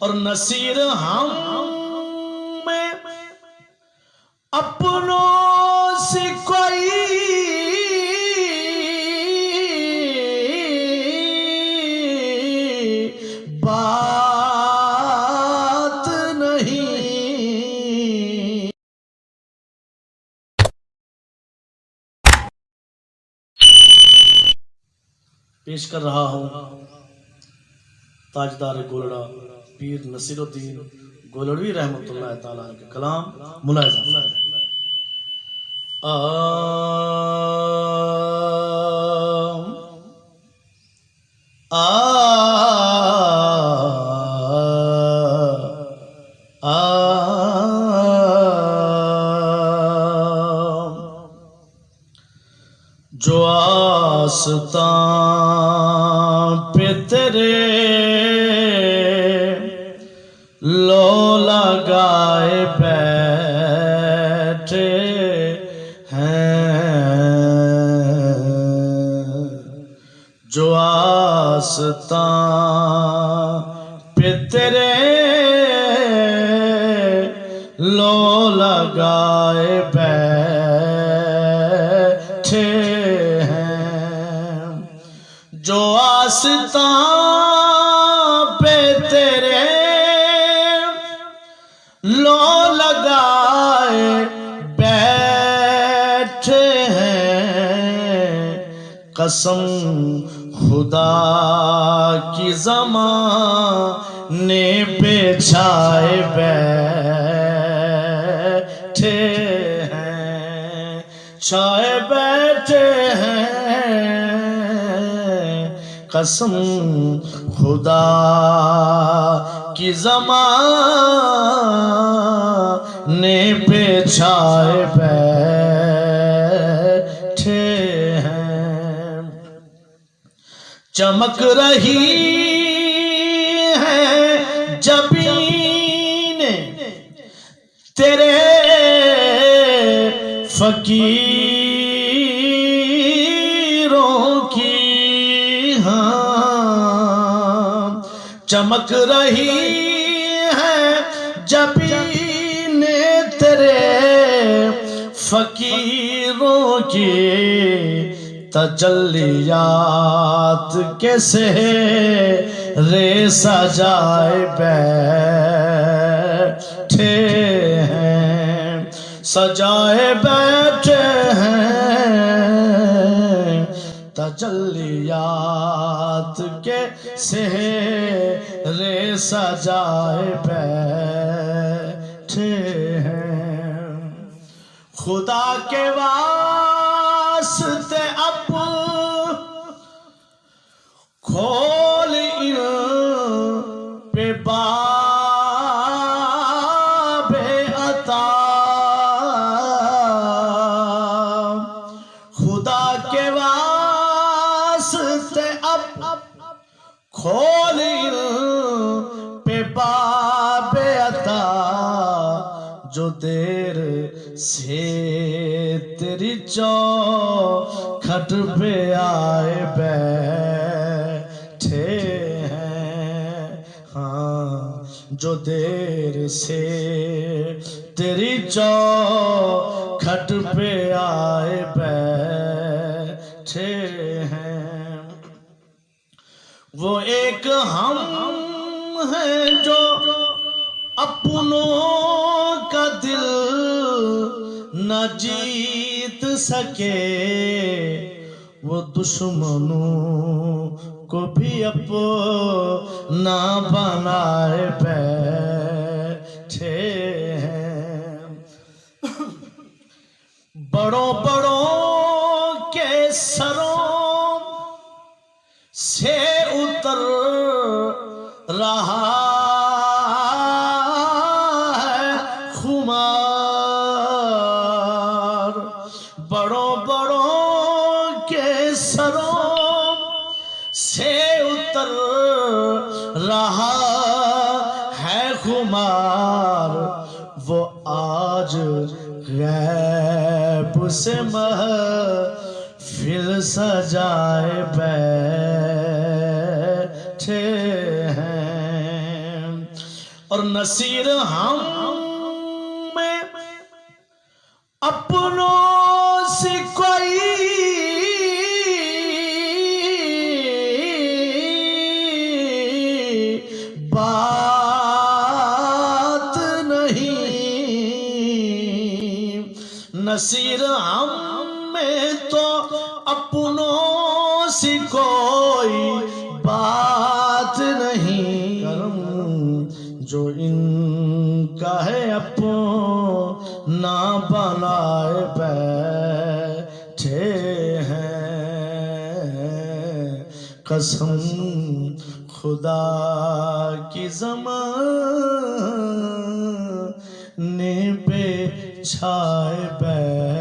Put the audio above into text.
اور نصیر ہم میں اپنوں سے کوئی بات نہیں. پیش کر رہا ہوں تاجدار گولڑا پیر نصیر الدین گولڑوی رحمۃ اللہ تعالیٰ عنہ کے کلام ملاحظہ فرمائیں. جو آستان پہ تیرے لو لگائے بیٹھے ہیں، جو آستان پہ تیرے لو لگائے بیٹھے ہیں، جو آستان پہ تیرے لو لگائے بیٹھے ہیں، قسم خدا کی زمانے پہ چھائے بیٹھے ہیں، چھائے بیٹھے ہیں، قسم خدا کی زمانے پہ چھائے بیٹھے ہیں. چمک رہی ہے جبین تیرے فقیروں کی، ہاں چمک رہی ہے جبین تیرے فقیروں کی، تجلیات کے سہرے سجائے بیٹھے ہیں، سجائے بیٹھے ہیں، تجلیات کے سہرے سجائے بیٹھے ہیں. خدا کے واسطے اب کھول ان پہ باب عطا، خدا کے واسطے اب کھول ان پہ باب عطا، جو دیر سے تیری چوکھٹ پہ آئے بیٹھے ہیں، ہاں جو دیر سے تیری چوکھٹ پہ آئے بیٹھے ہیں. وہ ایک ہم ہیں جو اپنوں کا دل نہ جیت سکے، وہ دشمنوں کو بھی اپنا بنائے بیٹھے ہیں. بڑوں بڑوں کے سروں سے اتر رہا ہے خمار، بڑوں بڑوں کے سروں سے اتر رہا ہے خمار، وہ آج غیب سے محفل سجائے بیٹھے ہیں. اور نصیر ہم میں اپنوں سے کوئی بات نہیں، نصیر ہم میں تو اپنوں سے کوئی بات نہیں، کرم جو ان کا ہے اپنا بنائے بیٹھے ہیں، قسم خدا کی زمانے پہ چھائے بیٹھے